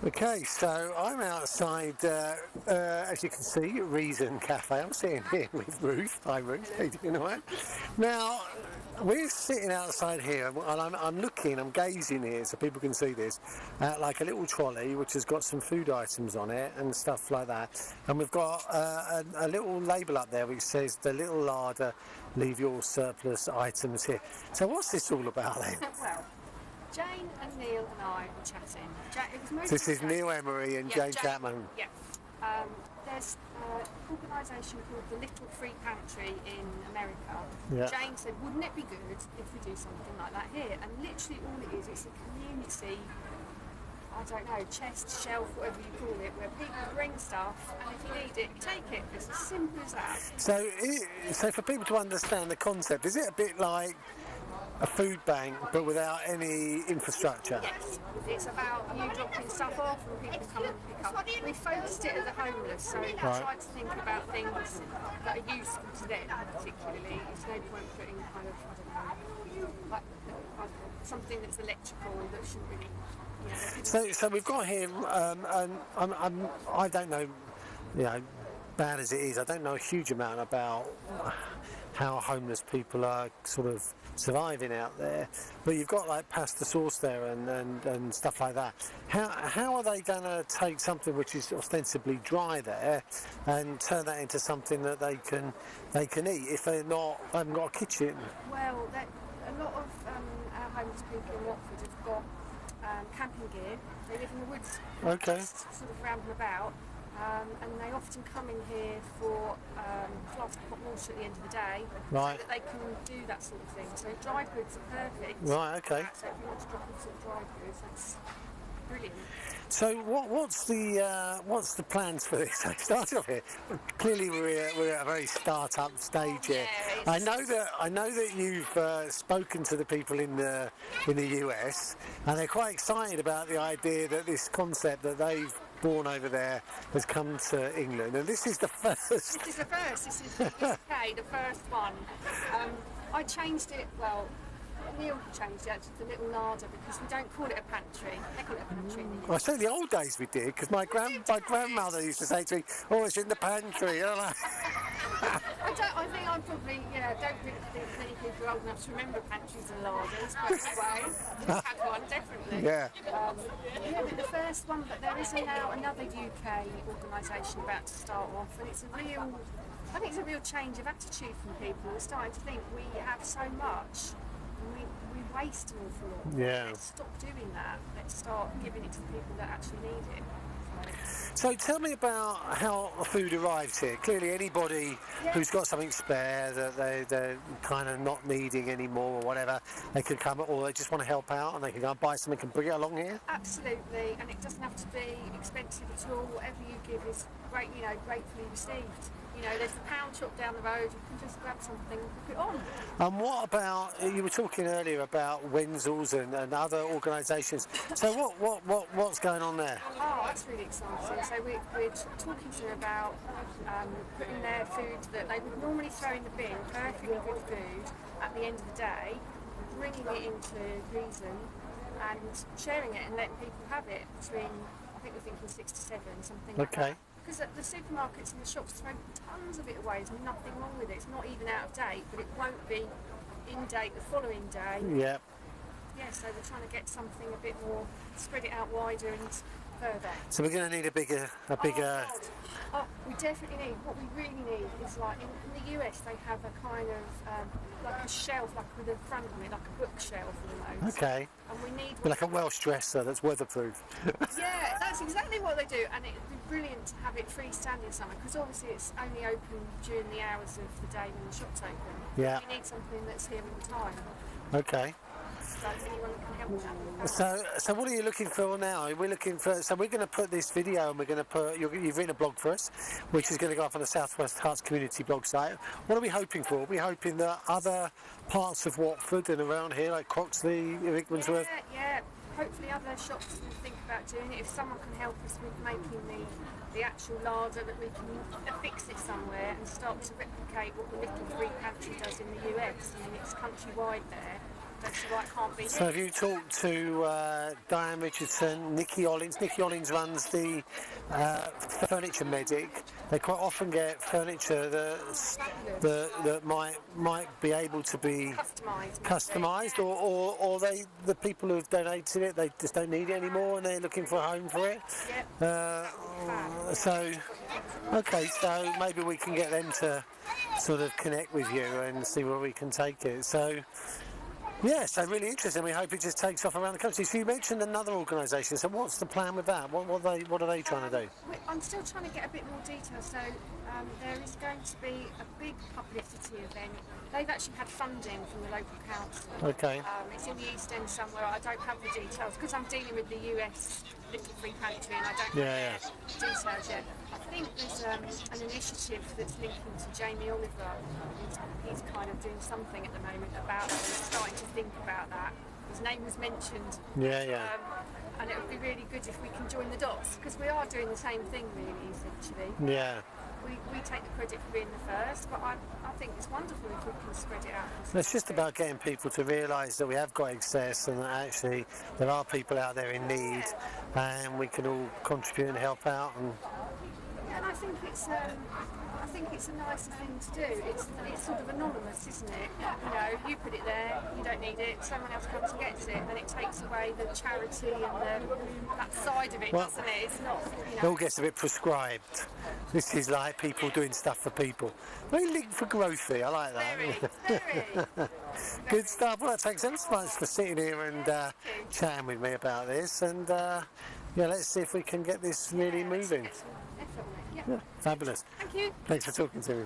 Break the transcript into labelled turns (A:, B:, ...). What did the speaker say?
A: Okay, so I'm outside, as you can see, Reason Cafe. I'm sitting here with Ruth. Hi Ruth, how you doing, all right? Now, we're sitting outside here and I'm gazing here so people can see this, at like a little trolley which has got some food items on it and stuff like that. And we've got a little label up there which says the Little Larder, leave your surplus items here. So what's this all about then?
B: Well, Jane and Neal and I were chatting.
A: This is Neal, Emery and Jane Chapman.
B: Yeah. There's an organisation called the Little Pantry in America.
A: Yeah.
B: Jane said, wouldn't it be good if we do something like that here? And literally all it is, it's a community, I don't know, chest, shelf, whatever you call it, where people bring stuff and if you need it, you take it. It's as simple as that.
A: So for people to understand the concept, is it a bit like a food bank but without any infrastructure?
B: Yes, it's about you dropping stuff off and people come and pick up. We focused it at the homeless, so we tried to think about things that are useful to them particularly. There's no point putting kind of, I don't know, like something that's electrical that shouldn't really, you know.
A: So we've got here, and I don't know, you know, bad as it is, I don't know a huge amount about how homeless people are sort of surviving out there, but you've got like pasta sauce there and stuff like that. How are they going to take something which is ostensibly dry there and turn that into something that they can eat if they haven't got a kitchen?
B: Well, a lot of our homeless people in Watford have got camping gear. They live in the woods, just sort of round and about. And they often come in here for flask of hot water at the end of the day, so that they can do that sort of thing. So dry goods are perfect.
A: Right, okay.
B: So if you want to drop in some dry goods, that's brilliant.
A: So what's the plans for this? I started off here. Clearly we're at a very start-up stage here.
B: Yeah,
A: I know that you've spoken to the people in the US, and they're quite excited about the idea that this concept that they've born over there has come to England, and this is the first.
B: This is the first. This is the UK, the first one. I changed it. Well, Neal changed it to the Little Larder because we don't call it a pantry. They call it a pantry.
A: Well, I say the old days we did, because my grandmother used to say to me, "Oh, it's in the pantry."
B: I think I'm probably, don't really think many people are old enough to remember pantries and larders, but well, had one, definitely.
A: Yeah.
B: We're the first one, but there is now another UK organisation about to start off, and I think it's a real change of attitude from people. We're starting to think we have so much, and we waste an awful lot.
A: Yeah.
B: Let's stop doing that. Let's start giving it to the people that actually need it.
A: So tell me about how food arrives here. Clearly anybody who's got something spare that they're kind of not needing anymore or whatever, they can come, or they just want to help out and they can go and buy something and bring it along here?
B: Absolutely, and it doesn't have to be expensive at all. Whatever you give is great, gratefully received. There's the pound shop down the road, you can just grab something and put it on.
A: And what about, you were talking earlier about Wenzel's and other organisations, so what's going on there?
B: Oh, that's really exciting. So we're talking to them about putting their food that they would normally throw in the bin, perfectly good food, at the end of the day, bringing it into Reason and sharing it and letting people have it between, I think we're thinking 6 to 7, something like that. Because the supermarkets and the shops throw tons of it away. There's nothing wrong with it. It's not even out of date, but it won't be in date the following day.
A: Yeah.
B: Yeah, so we're trying to get something a bit more, spread it out wider and further.
A: So we're going to need a bigger.
B: Oh, we definitely need. What we really need is like in the US they have a kind of like a shelf, like with a front on it, like a bookshelf almost.
A: Okay.
B: And we need
A: like a Welsh dresser that's weatherproof.
B: Yeah, that's exactly what they do, and it'd be brilliant to have it freestanding somewhere because obviously it's only open during the hours of the day when the shop's open.
A: Yeah.
B: You need something that's here all the time.
A: Okay.
B: So anyone can help with that.
A: So what are you looking for now? We're looking for. So we're going to put this video, and we're going to put. You've written a blog for us, which is going to go up on the South West Hearts community blog site. What are we hoping for? Are we hoping that other parts of Watford and around here, like Croxley, Rickmansworth?
B: Yeah. Hopefully other shops will think about doing it. If someone can help us with making the actual larder, that we can affix it somewhere and start to replicate what the Little Pantry does in the US. I mean, it's countrywide there. Bless you, I can't be
A: So
B: here.
A: have you talked to Diane Richardson, Nikki Ollins? Nikki Ollins runs the Furniture Medic. They quite often get furniture that might be able to be customised, or the people who've donated it, they just don't need it anymore and they're looking for a home for it. So maybe we can get them to sort of connect with you and see where we can take it. So yeah, so really interesting. We hope it just takes off around the country. So you mentioned another organisation. So what's the plan with that? What are they trying to do?
B: I'm still trying to get a bit more detail. So there is going to be a big publicity event. They've actually had funding from the local council.
A: Okay.
B: It's in the East End somewhere. I don't have the details because I'm dealing with the US Little Pantry and I don't have the details yet. I think there's an initiative that's linking to Jamie Oliver. He's kind of doing something at the moment about it. He's starting to think about that. His name was mentioned. And it would be really good if we can join the dots because we are doing the same thing really, essentially.
A: Yeah.
B: We take the credit for being the first, but I think it's wonderful if we can spread it out.
A: It's just about getting people to realise that we have got access and that actually there are people out there in need and we can all contribute and help out.
B: And I think it's a nicer thing to do. It's sort of anonymous, isn't it? You know, you put it there, you don't need it, someone else comes and gets it, and it takes away the charity and that side of it, doesn't it? It's not, you know.
A: It all gets a bit prescribed. This is like people doing stuff for people. Very linked for growthy, I like that.
B: Very.
A: Good stuff. Well, thanks ever so much for sitting here and chatting with me about this, and let's see if we can get this really moving.
B: Definitely.
A: Yeah, fabulous.
B: Thank you.
A: Thanks for talking to me.